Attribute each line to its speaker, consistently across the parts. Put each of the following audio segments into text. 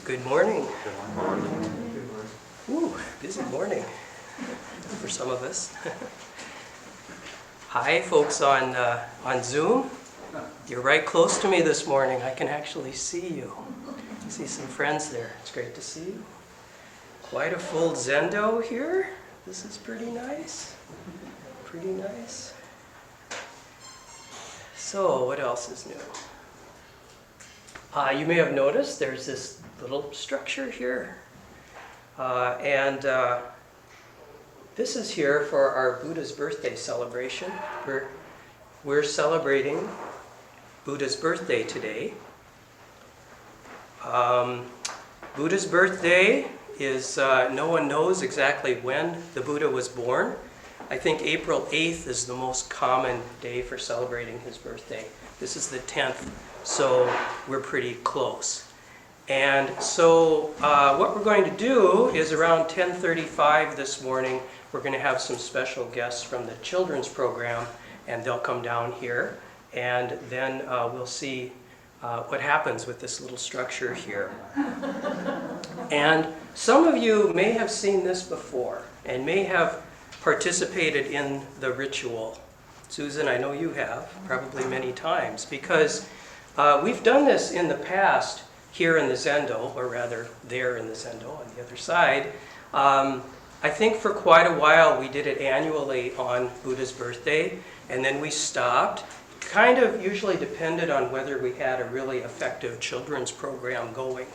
Speaker 1: Good morning.
Speaker 2: Good morning.
Speaker 1: Ooh, busy morning for some of us. Hi, folks on Zoom. You're right close to me this morning. I can actually see you. I see some friends there. It's great to see you. Quite a full Zendo here. This is pretty nice. Pretty nice. So, what else is new? You may have noticed there's this little structure here. This is here for our Buddha's birthday celebration. We're celebrating Buddha's birthday today. Buddha's birthday is, no one knows exactly when the Buddha was born. I think April 8th is the most common day for celebrating his birthday. This is the 10th, so we're pretty close. And so what we're going to do is around 10:35 this morning, we're going to have some special guests from the children's program, and they'll come down here, and then we'll see what happens with this little structure here. And some of you may have seen this before and may have participated in the ritual. Susan, I know you have, probably many times, because we've done this in the past here in the Zendo, or rather there in the Zendo on the other side. I think for quite a while we did it annually on Buddha's birthday, and then we stopped. Kind of usually depended on whether we had a really effective children's program going.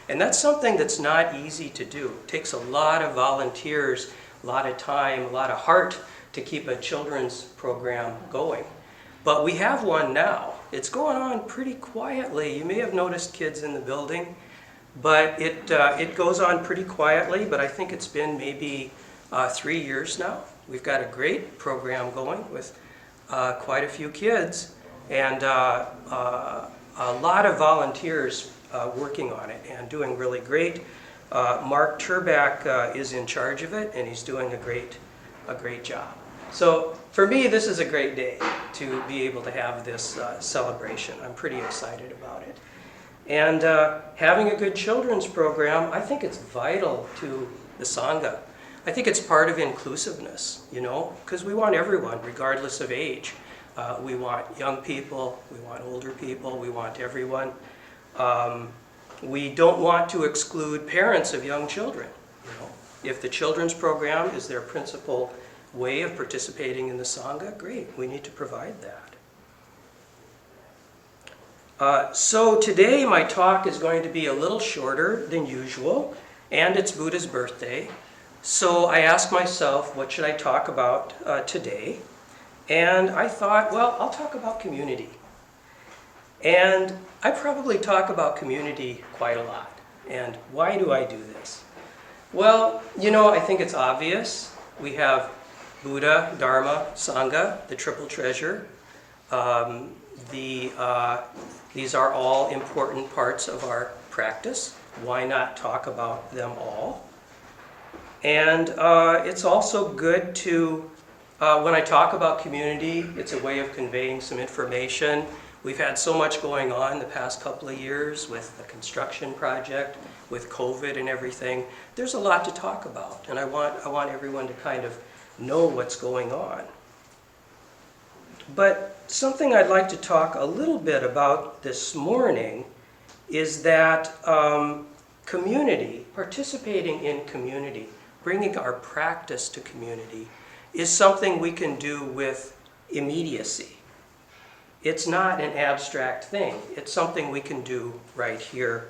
Speaker 1: And that's something that's not easy to do. It takes a lot of volunteers, a lot of time, a lot of heart to keep a children's program going. But we have one now. It's going on pretty quietly. You may have noticed kids in the building, but it goes on pretty quietly, but I think it's been maybe 3 years now. We've got a great program going with quite a few kids and a lot of volunteers working on it and doing really great. Mark Turbach is in charge of it, and he's doing a great job. So for me, this is a great day to be able to have this celebration. I'm pretty excited about it. And having a good children's program, I think it's vital to the Sangha. I think it's part of inclusiveness, you know, because we want everyone, regardless of age. We want young people, we want older people, we want everyone. We don't want to exclude parents of young children. You know, if the children's program is their principal way of participating in the Sangha, great, we need to provide that. So today my talk is going to be a little shorter than usual, and it's Buddha's birthday. So I asked myself, what should I talk about today? And I thought, well, I'll talk about community. And I probably talk about community quite a lot. And why do I do this? Well, you know, I think it's obvious. We have Buddha, Dharma, Sangha, the triple treasure. These are all important parts of our practice. Why not talk about them all? And it's also good to, when I talk about community, it's a way of conveying some information. We've had so much going on the past couple of years with the construction project, with COVID and everything. There's a lot to talk about, and I want everyone to kind of know what's going on. But something I'd like to talk a little bit about this morning is that community, participating in community, bringing our practice to community, is something we can do with immediacy. It's not an abstract thing. It's something we can do right here,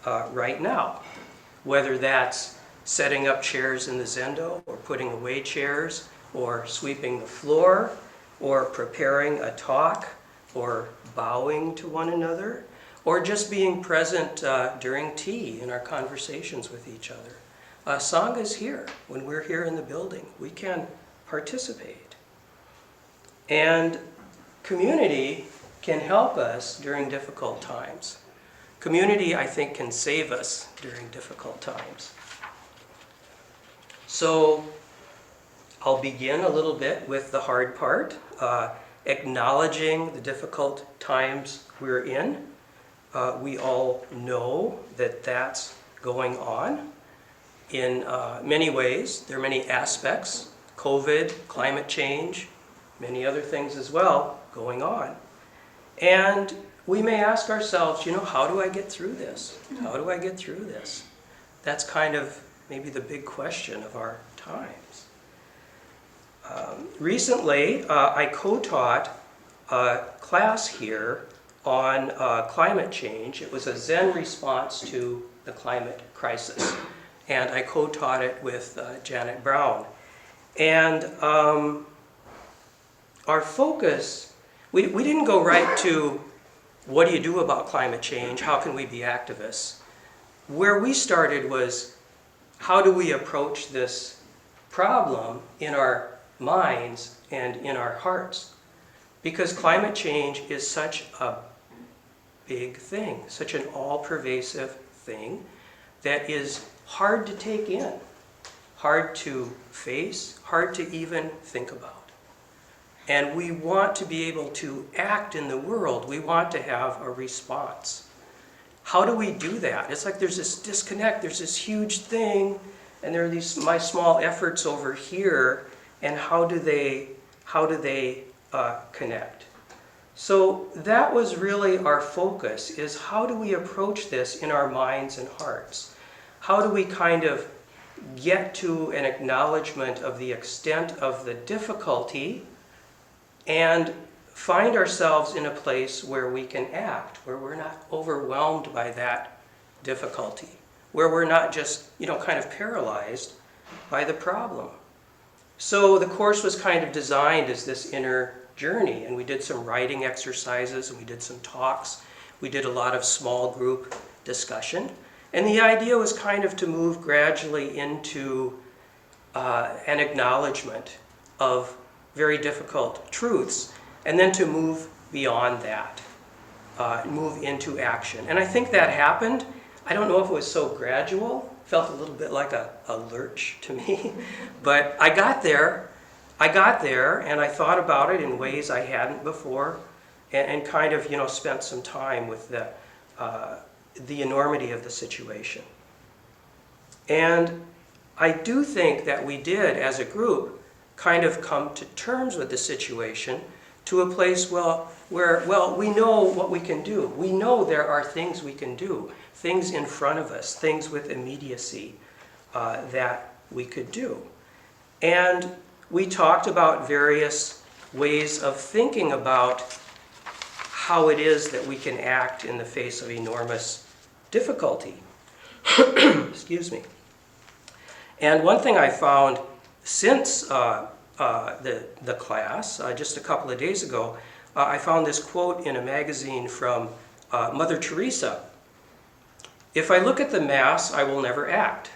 Speaker 1: right now. Whether that's setting up chairs in the Zendo, or putting away chairs, or sweeping the floor, or preparing a talk, or bowing to one another, or just being present during tea in our conversations with each other. Sangha is here. When we're here in the building, we can participate. And community can help us during difficult times. Community, I think, can save us during difficult times. So I'll begin a little bit with the hard part, acknowledging the difficult times we're in. We all know that that's going on in many ways. There are many aspects, COVID, climate change, many other things as well going on. And we may ask ourselves, how do I get through this? How do I get through this? That's kind of maybe the big question of our times. Recently, I co-taught a class here on climate change. It was a Zen response to the climate crisis. And I co-taught it with Janet Brown. And our focus, we didn't go right to what do you do about climate change? How can we be activists? Where we started was how do we approach this problem in our minds and in our hearts? Because climate change is such a big thing, such an all-pervasive thing that is hard to take in, hard to face, hard to even think about. And we want to be able to act in the world. We want to have a response. How do we do that? It's like there's this disconnect, there's this huge thing, and there are these my small efforts over here, and how do they connect? So that was really our focus, is how do we approach this in our minds and hearts? How do we kind of get to an acknowledgement of the extent of the difficulty and find ourselves in a place where we can act, where we're not overwhelmed by that difficulty, where we're not just, kind of paralyzed by the problem. So the course was kind of designed as this inner journey, and we did some writing exercises, and we did some talks. We did a lot of small group discussion. And the idea was kind of to move gradually into an acknowledgement of very difficult truths, and then to move beyond that, move into action. And I think that happened. I don't know if it was so gradual. Felt a little bit like a lurch to me. But I got there, and I thought about it in ways I hadn't before, and kind of, spent some time with the enormity of the situation. And I do think that we did, as a group, kind of come to terms with the situation to a place where we know what we can do. We know there are things we can do, things in front of us, things with immediacy that we could do. And we talked about various ways of thinking about how it is that we can act in the face of enormous difficulty. Excuse me. And one thing I found since the class, just a couple of days ago, I found this quote in a magazine from Mother Teresa. If I look at the mass, I will never act.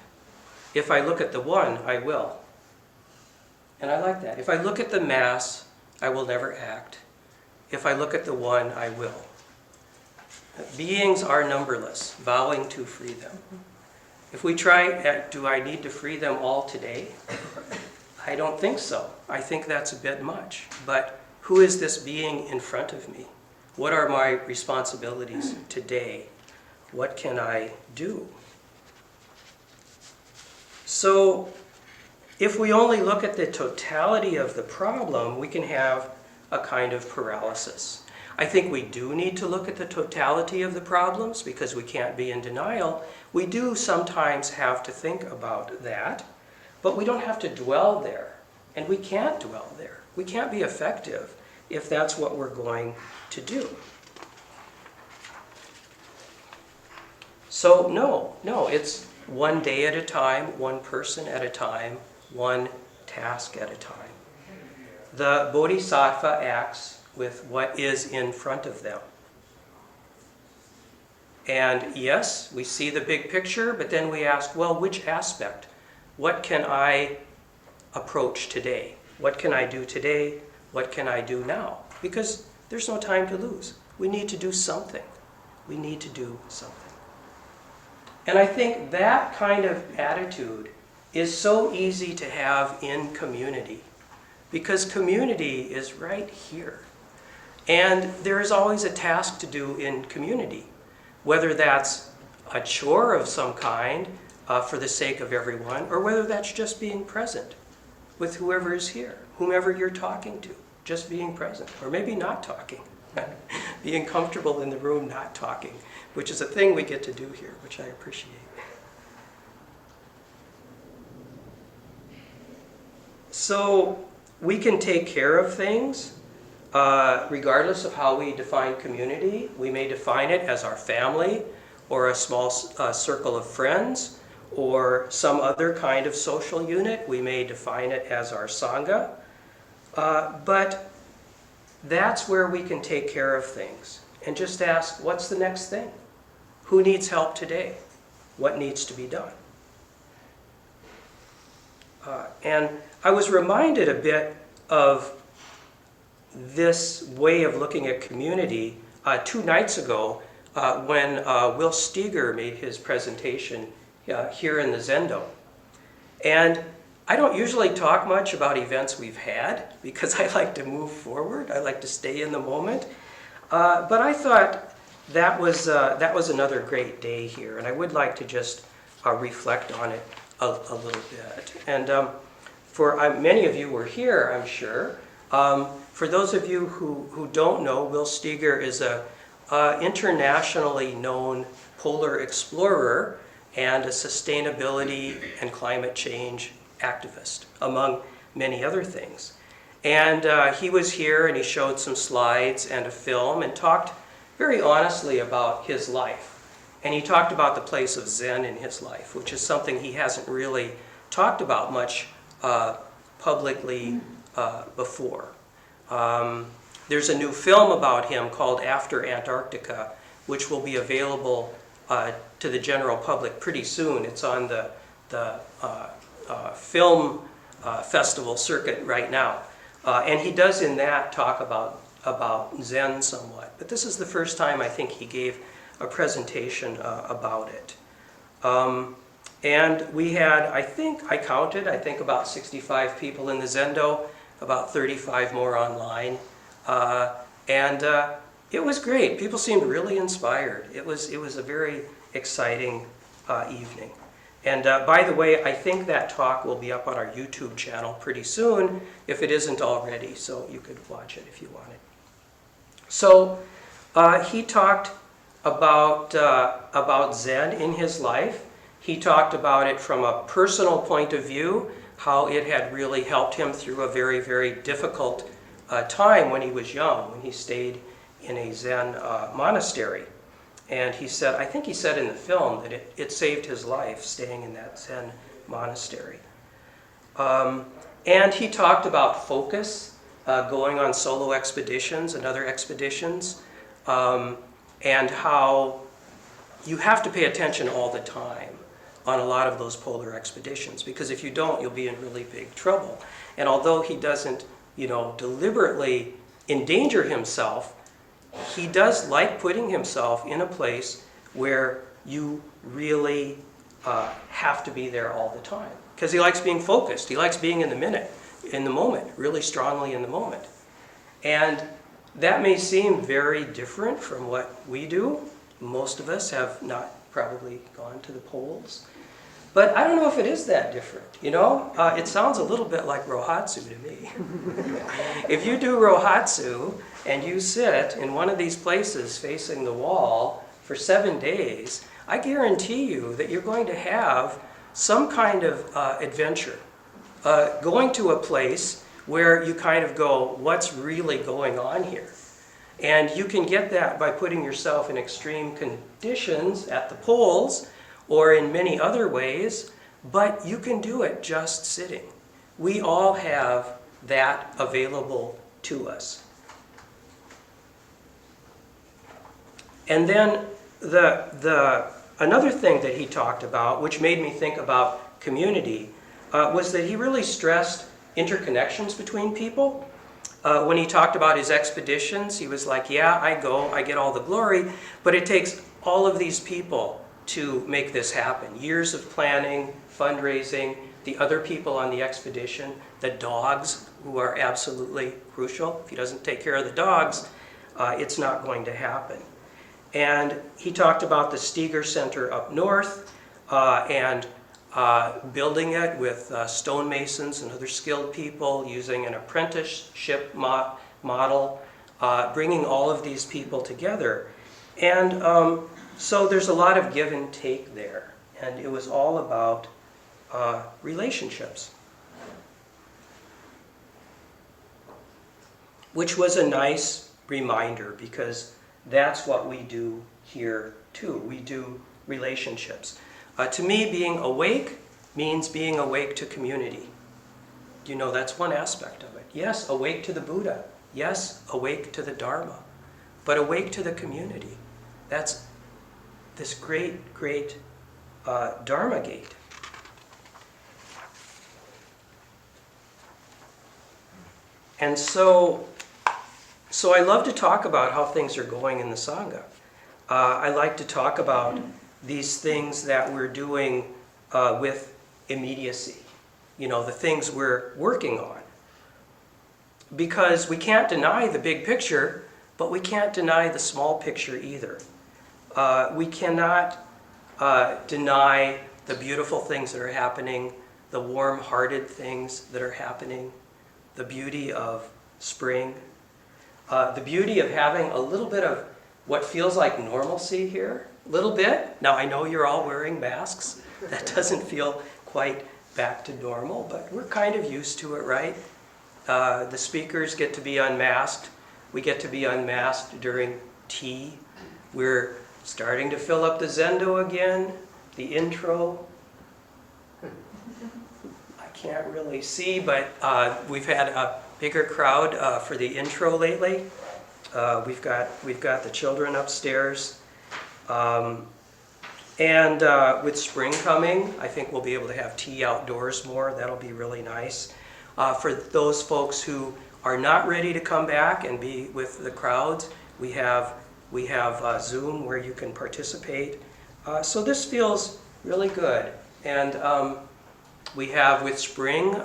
Speaker 1: If I look at the one, I will. And I like that. If I look at the mass, I will never act. If I look at the one, I will. Beings are numberless, vowing to free them. If we try, do I need to free them all today? I don't think so. I think that's a bit much. But who is this being in front of me? What are my responsibilities today? What can I do? So, if we only look at the totality of the problem, we can have a kind of paralysis. I think we do need to look at the totality of the problems because we can't be in denial. We do sometimes have to think about that, but we don't have to dwell there, and we can't dwell there. We can't be effective if that's what we're going to do. So no, it's one day at a time, one person at a time, one task at a time. The Bodhisattva acts with what is in front of them. And yes, we see the big picture, but then we ask, well, which aspect? What can I approach today? What can I do today? What can I do now? Because there's no time to lose. We need to do something. We need to do something. And I think that kind of attitude is so easy to have in community, because community is right here. And there is always a task to do in community, whether that's a chore of some kind for the sake of everyone, or whether that's just being present with whoever is here, whomever you're talking to, just being present, or maybe not talking, being comfortable in the room not talking, which is a thing we get to do here, which I appreciate. So we can take care of things regardless of how we define community. We may define it as our family, or a small circle of friends, or some other kind of social unit. We may define it as our Sangha. But that's where we can take care of things and just ask, what's the next thing? Who needs help today? What needs to be done? And I was reminded a bit of this way of looking at community 2 nights ago when Willseeker made his presentation here in the Zendo. And I don't usually talk much about events we've had because I like to move forward. I like to stay in the moment. But I thought that was another great day here, and I would like to just reflect on it a little bit. And for many of you were here, I'm sure. For those of you who don't know, Willseeker is a internationally known polar explorer and a sustainability and climate change activist, among many other things. And he was here and he showed some slides and a film and talked very honestly about his life. And he talked about the place of Zen in his life, which is something he hasn't really talked about much publicly before. There's a new film about him called After Antarctica, which will be available to the general public pretty soon. It's on the film festival circuit right now. And he does in that talk about Zen somewhat. But this is the first time I think he gave a presentation about it. And we had, I think about 65 people in the Zendo, about 35 more online. And it was great. People seemed really inspired. It was a very exciting evening. And by the way, I think that talk will be up on our YouTube channel pretty soon, if it isn't already, so you could watch it if you wanted. So he talked about Zen in his life. He talked about it from a personal point of view, how it had really helped him through a very, very difficult time when he was young, when he stayed in a Zen monastery. And he said, I think he said in the film that it saved his life staying in that Zen monastery. And he talked about focus, going on solo expeditions and other expeditions, and how you have to pay attention all the time on a lot of those polar expeditions, because if you don't, you'll be in really big trouble. And although he doesn't, deliberately endanger himself, he does like putting himself in a place where you really have to be there all the time, because he likes being focused. He likes being in the moment, really strongly in the moment. And that may seem very different from what we do. Most of us have not probably gone to the poles. But I don't know if it is that different, It sounds a little bit like Rohatsu to me. If you do Rohatsu and you sit in one of these places facing the wall for 7 days, I guarantee you that you're going to have some kind of adventure. Going to a place where you kind of go, what's really going on here? And you can get that by putting yourself in extreme conditions at the poles or in many other ways, but you can do it just sitting. We all have that available to us. And then another thing that he talked about, which made me think about community, was that he really stressed interconnections between people. When he talked about his expeditions, he was like, yeah, I go, I get all the glory, but it takes all of these people to make this happen. Years of planning, fundraising, the other people on the expedition, the dogs, who are absolutely crucial. If he doesn't take care of the dogs, it's not going to happen. And he talked about the Steger Center up north and building it with stonemasons and other skilled people, using an apprenticeship model, bringing all of these people together. And so there's a lot of give and take there. And it was all about relationships, which was a nice reminder, because that's what we do here too. We do relationships. To me, being awake means being awake to community. You know, that's one aspect of it. Yes, awake to the Buddha. Yes, awake to the Dharma. But awake to the community. That's this great, great Dharma Gate. And so I love to talk about how things are going in the Sangha. I like to talk about these things that we're doing with immediacy. You know, the things we're working on. Because we can't deny the big picture, but we can't deny the small picture either. We cannot deny the beautiful things that are happening, the warm-hearted things that are happening, the beauty of spring, the beauty of having a little bit of what feels like normalcy here. A little bit. Now, I know you're all wearing masks. That doesn't feel quite back to normal, but we're kind of used to it, right? The speakers get to be unmasked. We get to be unmasked during tea. We're starting to fill up the zendo again, the intro. I can't really see, but we've had a bigger crowd for the intro lately. We've got the children upstairs. And with spring coming, I think we'll be able to have tea outdoors more. That'll be really nice. For those folks who are not ready to come back and be with the crowds, we have Zoom where you can participate. So this feels really good. And we have with spring,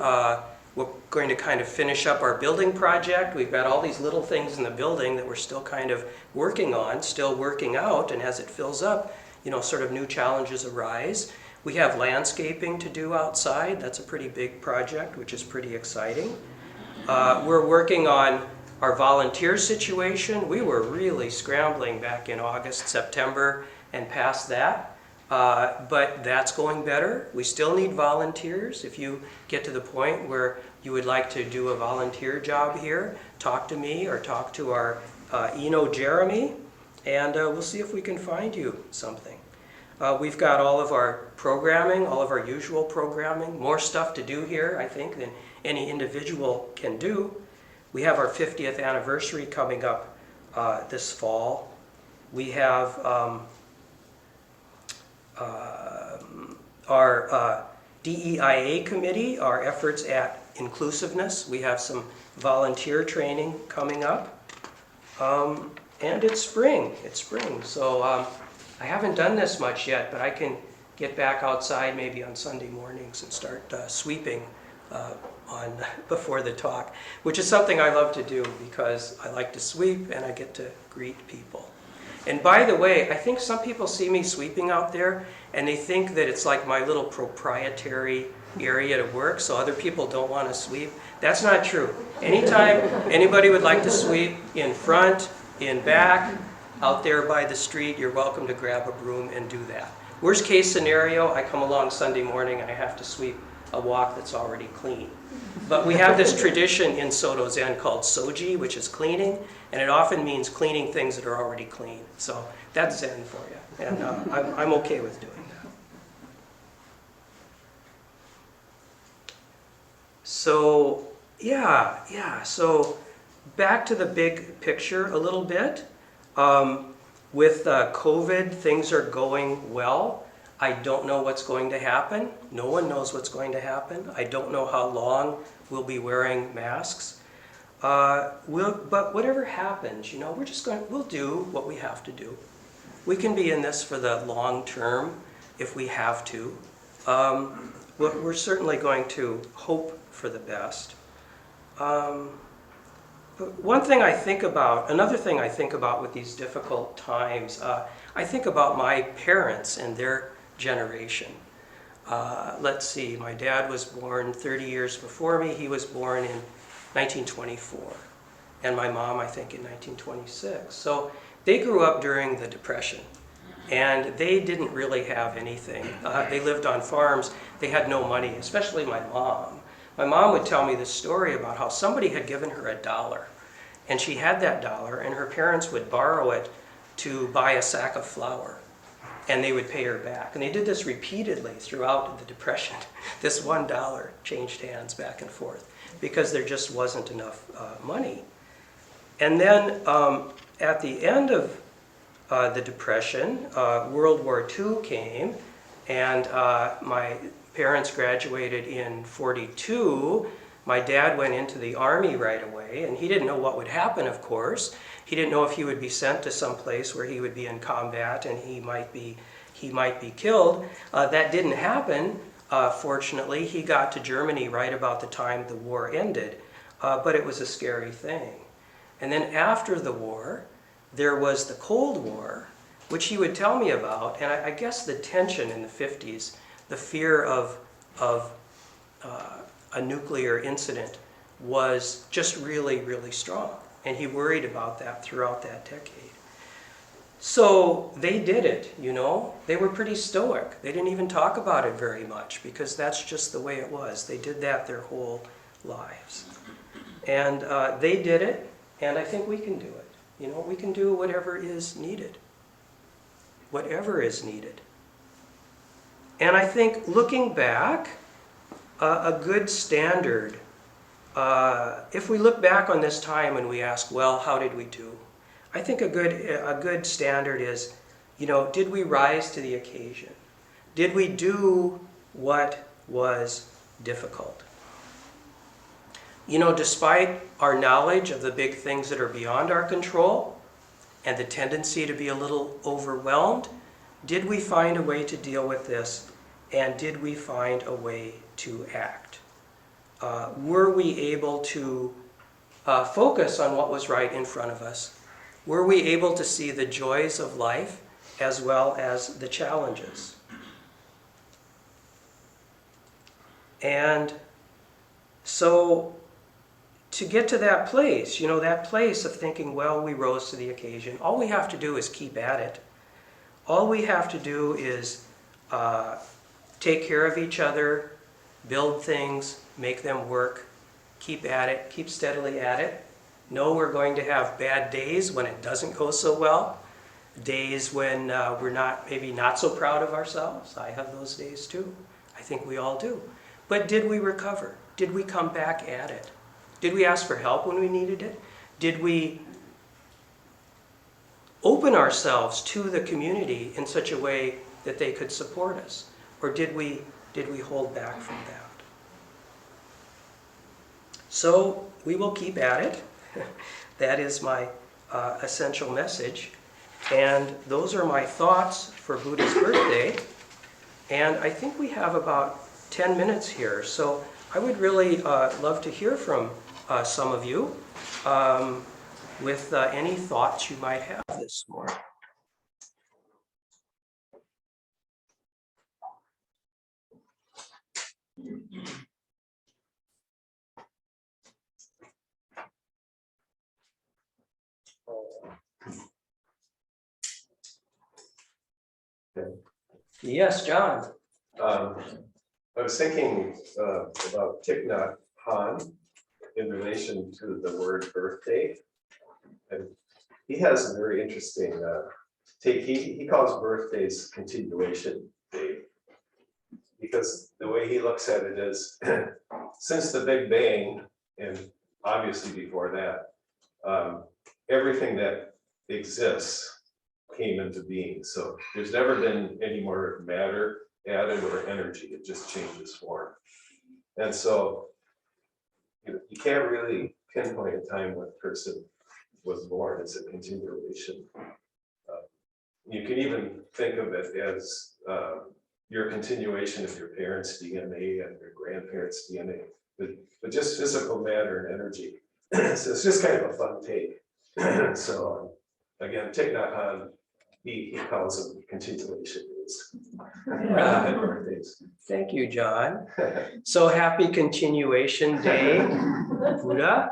Speaker 1: we're going to kind of finish up our building project. We've got all these little things in the building that we're still kind of working on, still working out, and as it fills up, you know, sort of new challenges arise. We have landscaping to do outside. That's a pretty big project, which is pretty exciting. We're working on our volunteer situation. We were really scrambling back in August, September, and past that. But that's going better. We still need volunteers. If you get to the point where you would like to do a volunteer job here, talk to me or talk to our Jeremy, and we'll see if we can find you something. We've got all of our programming, all of our usual programming, more stuff to do here, I think, than any individual can do. We have our 50th anniversary coming up this fall. We have our DEIA committee, our efforts at inclusiveness. We have some volunteer training coming up. And it's spring. So I haven't done this much yet, but I can get back outside maybe on Sunday mornings and start sweeping before the talk, which is something I love to do because I like to sweep and I get to greet people. And by the way, I think some people see me sweeping out there and they think that it's like my little proprietary area to work, so other people don't want to sweep. That's not true. Anytime anybody would like to sweep in front, in back, out there by the street, you're welcome to grab a broom and do that. Worst case scenario, I come along Sunday morning and I have to sweep a walk that's already clean. But we have this tradition in Soto Zen called soji, which is cleaning, and it often means cleaning things that are already clean. So that's Zen for you, and I'm okay with doing that. So so back to the big picture a little bit. With COVID, things are going well. I don't know what's going to happen. No one knows what's going to happen. I don't know how long we'll be wearing masks. But whatever happens, you know, we'll do what we have to do. We can be in this for the long term if we have to. We're certainly going to hope for the best. But one thing I think about, another thing I think about with these difficult times, I think about my parents and their generation. Let's see, my dad was born 30 years before me. He was born in 1924. And my mom, I think, in 1926. So they grew up during the Depression. And they didn't really have anything. They lived on farms. They had no money, especially my mom. My mom would tell me this story about how somebody had given her $1. And she had that dollar, and her parents would borrow it to buy a sack of flour. And they would pay her back. And they did this repeatedly throughout the Depression. This $1 changed hands back and forth because there just wasn't enough money. And then at the end of the Depression, World War II came, and my parents graduated in '42. My dad went into the Army right away, and he didn't know what would happen, of course. He didn't know if he would be sent to some place where he would be in combat and he might be killed. That didn't happen, fortunately. He got to Germany right about the time the war ended, but it was a scary thing. And then after the war, there was the Cold War, which he would tell me about, and I guess the tension in the 50s, the fear of a nuclear incident was just really, really strong. And he worried about that throughout that decade. So they did it, you know. They were pretty stoic. They didn't even talk about it very much because that's just the way it was. They did that their whole lives. And they did it, and I think we can do it. You know, we can do whatever is needed. Whatever is needed. And I think looking back, a good standard, if we look back on this time and we ask, well, how did we do? I think a good standard is, you know, did we rise to the occasion? Did we do what was difficult? You know, despite our knowledge of the big things that are beyond our control and the tendency to be a little overwhelmed, did we find a way to deal with this? And did we find a way to act? Were we able to focus on what was right in front of us? Were we able to see the joys of life as well as the challenges? And so to get to that place, you know, that place of thinking, well, we rose to the occasion, all we have to do is keep at it. All we have to do is take care of each other, build things, make them work, keep at it, keep steadily at it. Know we're going to have bad days when it doesn't go so well, days when we're maybe not so proud of ourselves. I have those days too. I think we all do. But did we recover? Did we come back at it? Did we ask for help when we needed it? Did we open ourselves to the community in such a way that they could support us? Or did we hold back from that? So we will keep at it. That is my essential message. And those are my thoughts for Buddha's birthday. And I think we have about 10 minutes here. So I would really love to hear from some of you with any thoughts you might have this morning. Yes, John.
Speaker 2: I was thinking about Thich Nhat Hanh in relation to the word birthday. And he has a very interesting take. He calls birthdays continuation day, because the way he looks at it is since the Big Bang, and obviously before that, everything that exists came into being. So there's never been any more matter added or energy. It just changes form. And so you can't really pinpoint a time when a person was born. It's a continuation. You can even think of it as your continuation of your parents' DNA and your grandparents' DNA, but just physical matter and energy. So it's just kind of a fun take. So again, Thich Nhat Hanh, he calls them continuation-based birthdays.
Speaker 1: Thank you, John. So happy continuation day, Buddha.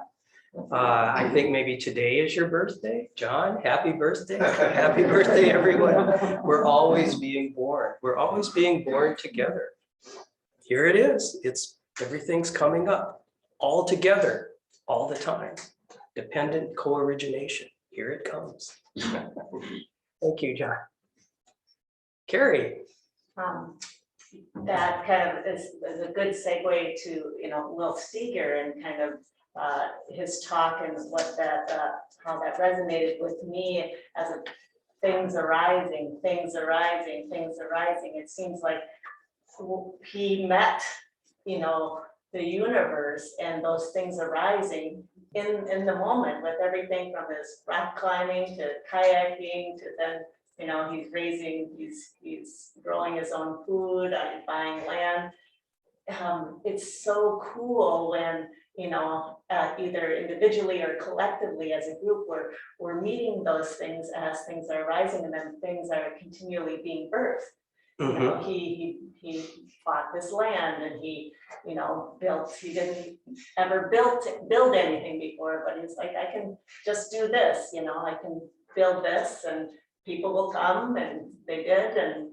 Speaker 1: I think maybe today is your birthday. John, happy birthday. Happy birthday, everyone. We're always being born. We're always being born together. Here it is. Everything's coming up all together, all the time. Dependent co-origination. Here it comes. Thank you, John. Carrie.
Speaker 3: That kind of is a good segue to, Willseeker and kind of his talk and what that, how that resonated with me as things arising, things arising, things arising. It seems like he met, the universe and those things arising in the moment, with everything from his rock climbing to kayaking to then, he's growing his own food, buying land. It's so cool when, either individually or collectively as a group, we're meeting those things as things are arising, and then things are continually being birthed. He bought this land, and he didn't ever build anything before, but he's like, I can just do this, I can build this and people will come, and they did, and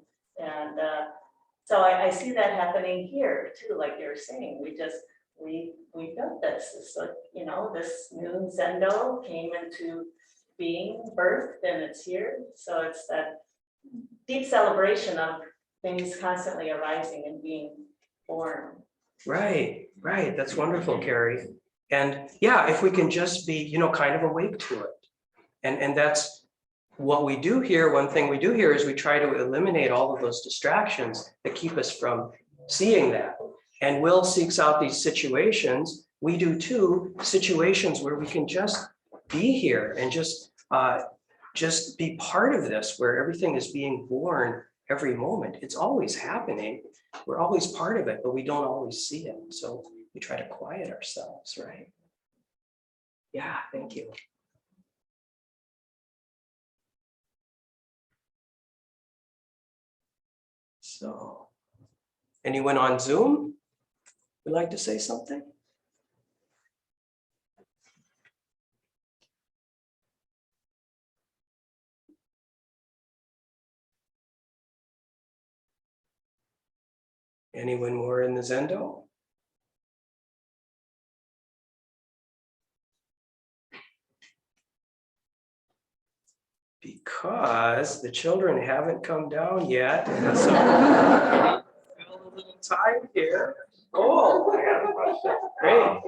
Speaker 3: so I see that happening here too, like you're saying. We built this. It's like, this new Zendo came into being, birthed, and it's here. So it's that deep celebration of things constantly arising and being born.
Speaker 1: Right. That's wonderful, Carrie. And yeah, if we can just be, kind of awake to it. And that's what we do here. One thing we do here is we try to eliminate all of those distractions that keep us from seeing that. And Will seeks out these situations. We do too, situations where we can just be here and just be part of this, where everything is being born every moment. It's always happening. We're always part of it, but we don't always see it. So we try to quiet ourselves, right? Yeah, thank you. So, anyone on Zoom would like to say something? Anyone more in the Zendo? Because the children haven't come down yet, and so a little time here. Oh, I got a question. Great.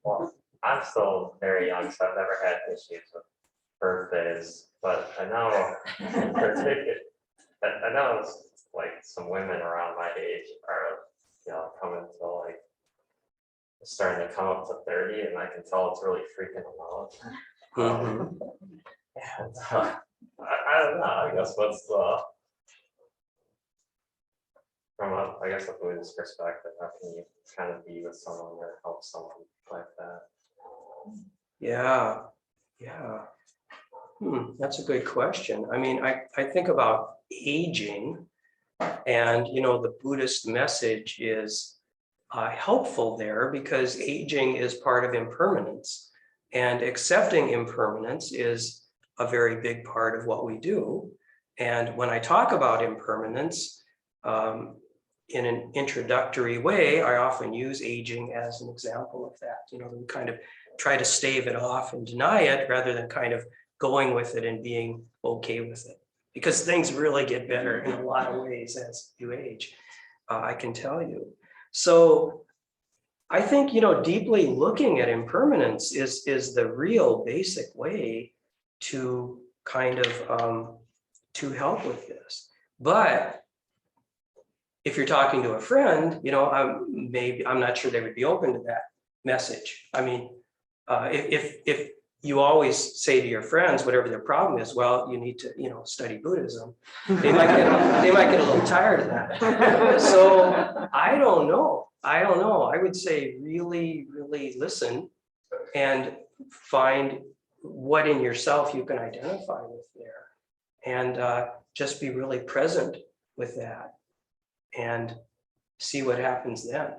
Speaker 4: Well, I'm still very young, so I've never had issues with birthdays, but I know in particular, I know it's like some women around my age are, coming to like starting to come up to 30, and I can tell it's really freaking them out. And I don't know. I guess what's the from a Buddhist perspective, how can you kind of be with someone or help someone like that?
Speaker 1: Yeah. That's a good question. I mean, I think about aging, and the Buddhist message is helpful there, because aging is part of impermanence, and accepting impermanence is a very big part of what we do. And when I talk about impermanence, in an introductory way, I often use aging as an example of that. We kind of try to stave it off and deny it, rather than kind of going with it and being okay with it, because things really get better in a lot of ways as you age, I can tell you. So I think, deeply looking at impermanence is the real basic way to kind of to help with this. But if you're talking to a friend, I'm not sure they would be open to that message. I mean, if you always say to your friends, whatever their problem is, well, you need to, study Buddhism, they might get a little tired of that. So I don't know. I would say really actively listen and find what in yourself you can identify with there, and just be really present with that and see what happens then.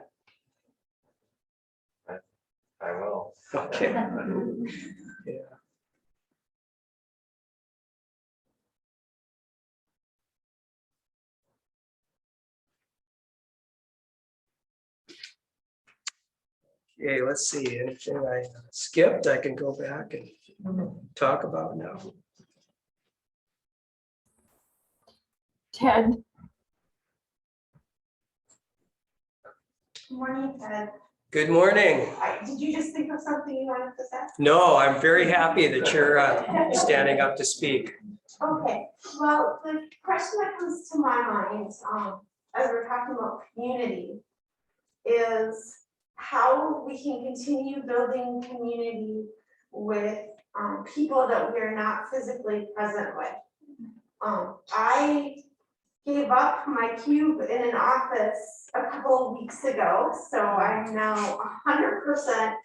Speaker 4: I will.
Speaker 1: Okay. Yeah. Okay, let's see, anything I skipped, I can go back and talk about now.
Speaker 5: Ted,
Speaker 6: Good morning, Ted.
Speaker 1: Good morning.
Speaker 6: Did you just think of something you wanted to say?
Speaker 1: No, I'm very happy that you're standing up to speak.
Speaker 6: Okay, well, the question that comes to my mind, as we're talking about community, is how we can continue building community with people that we are not physically present with. I gave up my cube in an office a couple of weeks ago, so I'm now 100%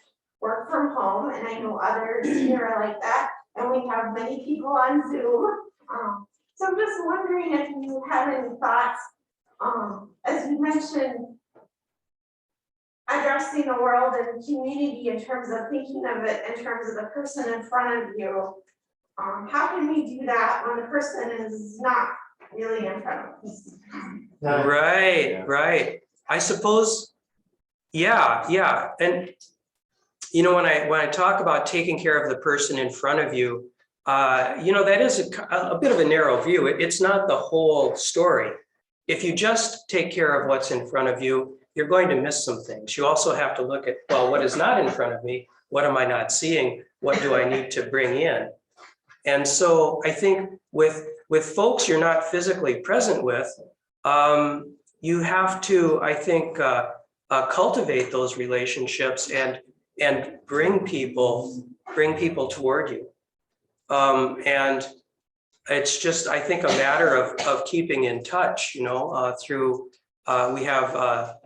Speaker 6: work from home, and I know others here are like that, and we have many people on Zoom. So I'm just wondering if you have any thoughts, as you mentioned, addressing the world and community in terms of thinking of it in terms of the person in front of you. How can we do that when the person is not really in front of us?
Speaker 1: Right, right. I suppose, yeah. And you know, when I talk about taking care of the person in front of you, you know, that is a bit of a narrow view. It's not the whole story. If you just take care of what's in front of you, you're going to miss some things. You also have to look at, well, what is not in front of me? What am I not seeing? What do I need to bring in? And so I think with folks you're not physically present with, you have to, I think, cultivate those relationships and bring people toward you. And it's just, I think, a matter of keeping in touch, you know, through, we have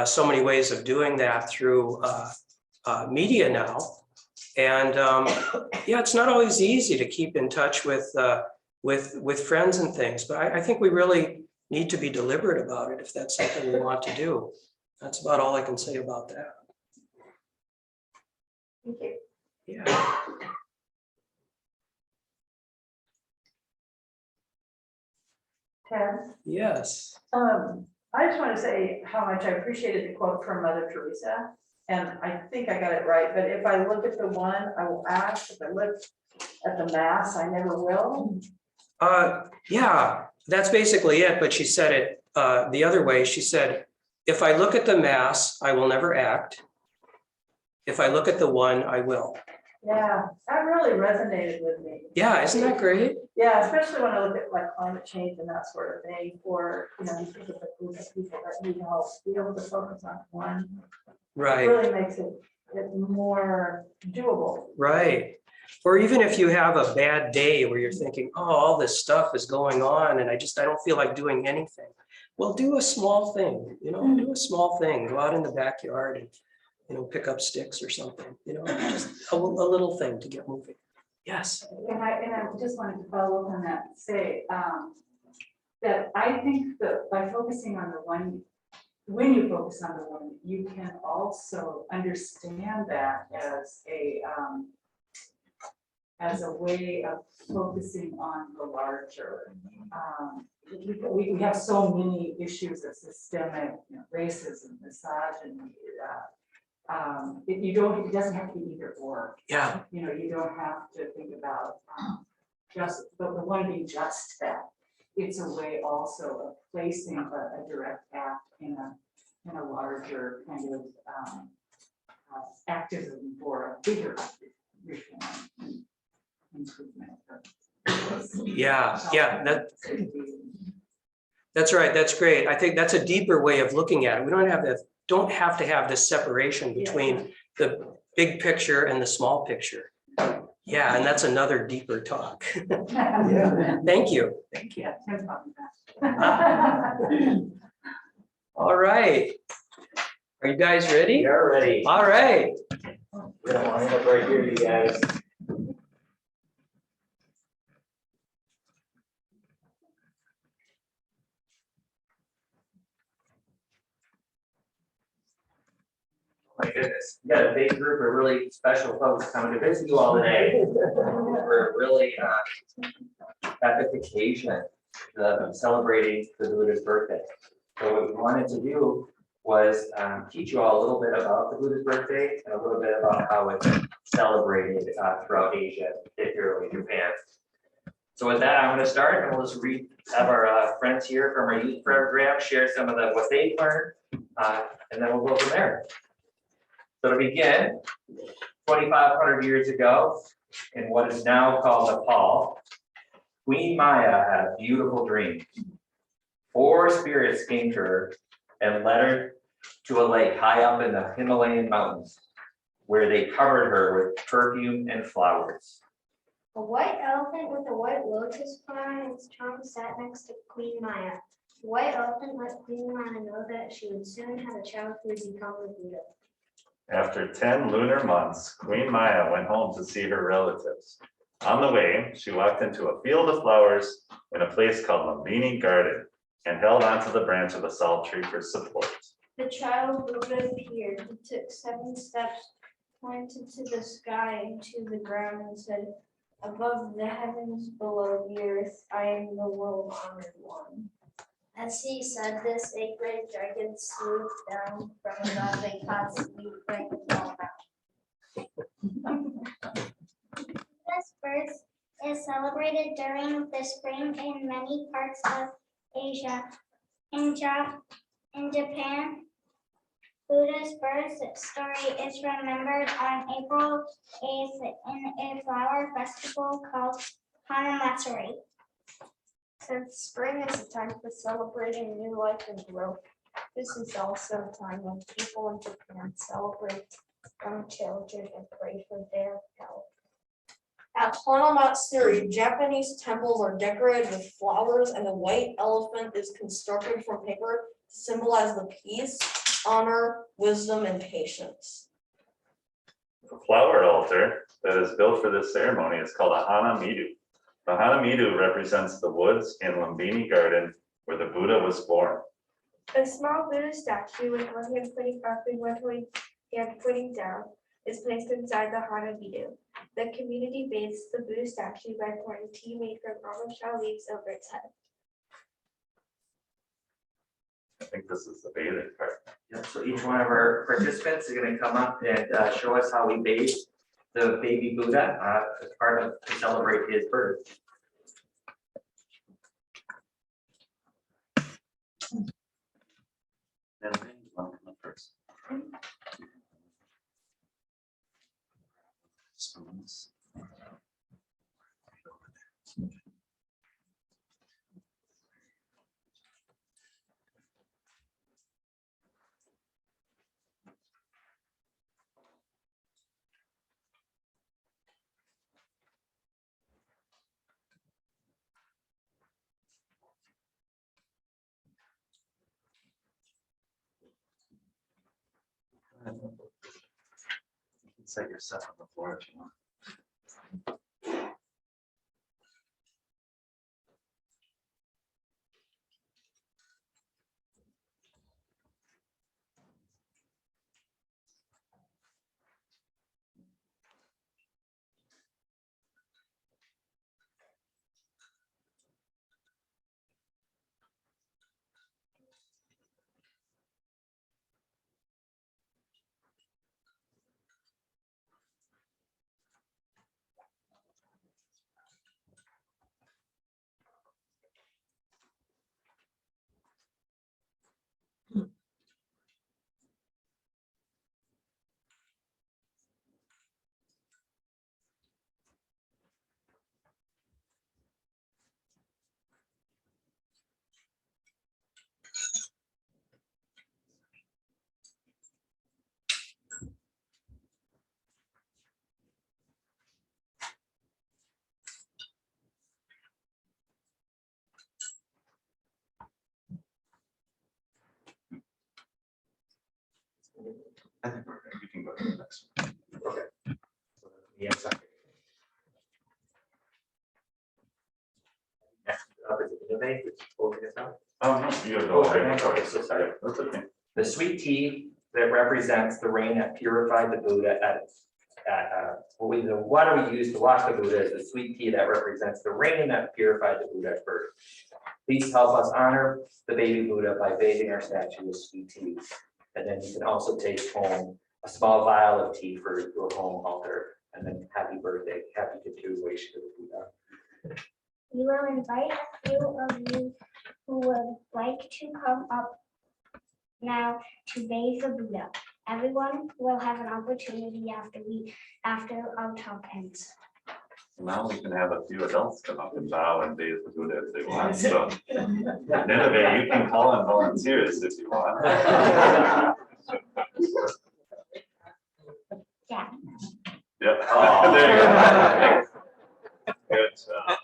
Speaker 1: so many ways of doing that through media now. And yeah, it's not always easy to keep in touch with friends and things, but I think we really need to be deliberate about it if that's something we want to do. That's about all I can say about that.
Speaker 6: Thank you.
Speaker 1: Yeah.
Speaker 5: Ted,
Speaker 1: Yes.
Speaker 5: I just want to say how much I appreciated the quote from Mother Teresa. And I think I got it right, but if I look at the one, I will ask. If I look at the mass, I never will.
Speaker 1: Yeah, that's basically it. But she said it the other way. She said, if I look at the mass, I will never act. If I look at the one, I will.
Speaker 5: Yeah, that really resonated with me.
Speaker 1: Yeah, isn't that great?
Speaker 5: Yeah, especially when I look at like climate change and that sort of thing, or, you know, you think of the group of people that need help, be able to focus on one.
Speaker 1: Right.
Speaker 5: It really makes it more doable.
Speaker 1: Right. Or even if you have a bad day where you're thinking, oh, all this stuff is going on and I don't feel like doing anything. Well, do a small thing, you know, do a small thing, go out in the backyard and, you know, pick up sticks or something, you know, just a little thing to get moving. Yes.
Speaker 7: And I just wanted to follow up on that, say that I think that by focusing on the one, when you focus on the one, you can also understand that as a way of focusing on the larger. We have so many issues of systemic, you know, racism, misogyny. It doesn't have to be either or.
Speaker 1: Yeah.
Speaker 7: You know, you don't have to think about just the one being just that. It's a way also of placing a direct act in a larger kind of activism for a bigger reform improvement.
Speaker 1: Yeah. That's right. That's great. I think that's a deeper way of looking at it. We don't have to have this separation between the big picture and the small picture. Yeah, and that's another deeper talk. Yeah. Thank you. Thank you. All right. Are you guys ready?
Speaker 4: You're ready.
Speaker 1: All right.
Speaker 4: We don't want to end up right here, you guys. My goodness, we got a big group of really special folks coming to visit you all today. We're really epic occasion, celebrating the Buddha's birthday. So what we wanted to do was teach you all a little bit about the Buddha's birthday and a little bit about how it's celebrated throughout Asia, particularly Japan. So with that, I'm going to start, and we'll just have our friends here from our youth program share some of what they've learned, and then we'll go from there. So to begin, 2,500 years ago, in what is now called Nepal, Queen Maya had a beautiful dream. 4 spirits came to her and led her to a lake high up in the Himalayan mountains, where they covered her with perfume and flowers.
Speaker 8: A white elephant with a white lotus flower in its trunk sat next to Queen Maya. The white elephant let Queen Maya know that she would soon have a child who would become the Buddha.
Speaker 9: After 10 lunar months, Queen Maya went home to see her relatives. On the way, she walked into a field of flowers in a place called Lumbini Garden and held onto the branch of a salt tree for support.
Speaker 8: The child Buddha appeared. He took 7 steps, pointed to the sky and to the ground and said, "Above the heavens, below the earth, I am the world honored one." As he said this, a great dragon swooped down from above and caused sweet rain to fall down. This birth is celebrated during the spring in many parts of Asia. In Japan, Buddha's birth story is remembered on April 8th in a flower festival called Hanamatsuri. Since spring is a time for celebrating new life and growth, this is also a time when people in Japan celebrate young children and pray for their health.
Speaker 10: At Hanamatsuri, Japanese temples are decorated with flowers and the white elephant is constructed from paper to symbolize the peace, honor, wisdom, and patience.
Speaker 9: The flower altar that is built for this ceremony is called a Hanamidu. The Hanamidu represents the woods in Lumbini Garden where the Buddha was born.
Speaker 8: A small Buddha statue with one hand pointing up and one hand pointing down is placed inside the Hanamidu. The community bathes the Buddha statue by pouring tea made from almond shell leaves over its head.
Speaker 9: I think this is the bathing part.
Speaker 4: Yeah, so each one of our participants is going to come up and show us how we bathe the baby Buddha as part of to celebrate his birth.
Speaker 9: And then you want to come up first. Spoons. You can set your stuff on the floor if you want. I think we're good. We can go to the next one.
Speaker 11: Yes. Next up is innovate, which is holding us up.
Speaker 9: Oh, no, you have to go.
Speaker 11: Okay, so sorry.
Speaker 9: That's okay.
Speaker 11: The sweet tea that represents the rain that purified the Buddha the water we use to wash the Buddha is the sweet tea that represents the rain that purified the Buddha at birth. Please help us honor the baby Buddha by bathing our statue with sweet tea. And then you can also take home a small vial of tea for your home altar. And then happy birthday, happy continuation of the Buddha.
Speaker 8: We will invite a few of you who would like to come up now to bathe the Buddha. Everyone will have an opportunity after our talk ends.
Speaker 9: Now we can have a few adults come up and bow and bathe the Buddha if they want. So, Nineveh, you can call in volunteers if you want.
Speaker 8: Yeah.
Speaker 9: Yep. Oh, there you go. Good job.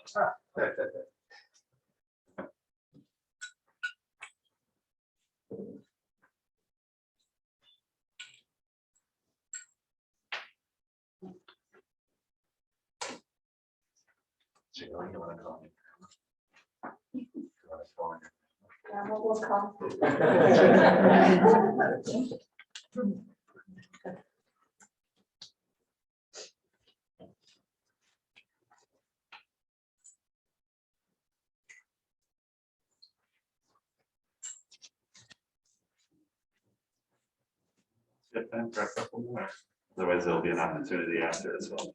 Speaker 9: Sheila, you want to call me? You want to call me?
Speaker 3: Yeah, we'll come.
Speaker 9: Get time for a couple more. Otherwise, there'll be an opportunity after as well.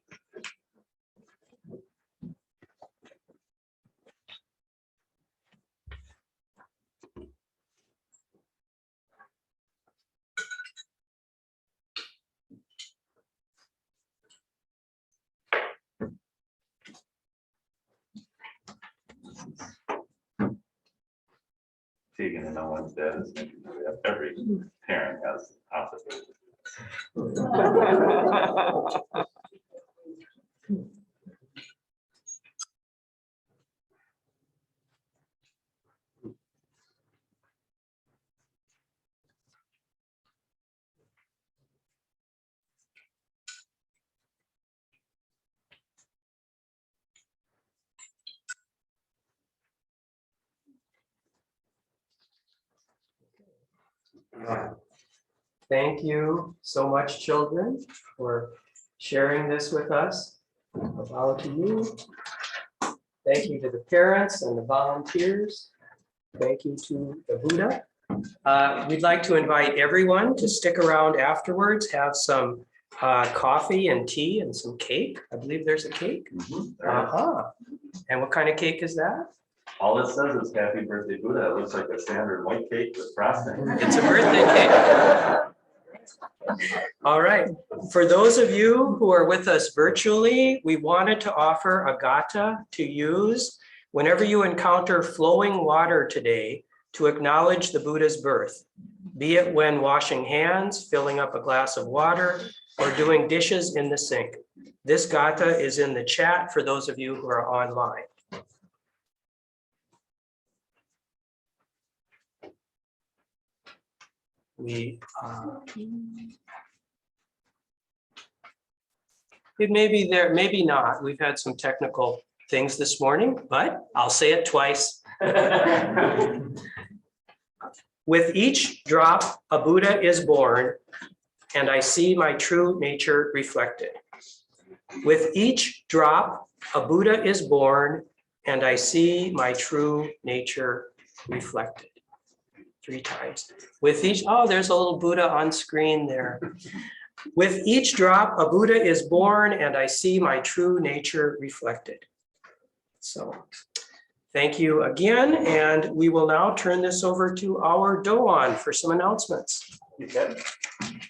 Speaker 9: Taking and no one's dead is making every parent has opposite.
Speaker 1: Thank you so much, children, for sharing this with us. A bow to you. Thank you to the parents and the volunteers. Thank you to the Buddha. We'd like to invite everyone to stick around afterwards, have some coffee and tea and some cake. I believe there's a cake. And what kind of cake is that?
Speaker 9: All it says is happy birthday Buddha. It looks like a standard white cake with frosting.
Speaker 1: It's a birthday cake. All right. For those of you who are with us virtually, we wanted to offer a gata to use whenever you encounter flowing water today to acknowledge the Buddha's birth, be it when washing hands, filling up a glass of water, or doing dishes in the sink. This gata is in the chat for those of you who are online. It may be there, maybe not. We've had some technical things this morning, but I'll say it twice. With each drop, a Buddha is born, and I see my true nature reflected. With each drop, a Buddha is born, and I see my true nature reflected. 3 times. With each, oh, there's a little Buddha on screen there. With each drop, a Buddha is born, and I see my true nature reflected. So, thank you again, and we will now turn this over to our Doan for some announcements.
Speaker 9: You can.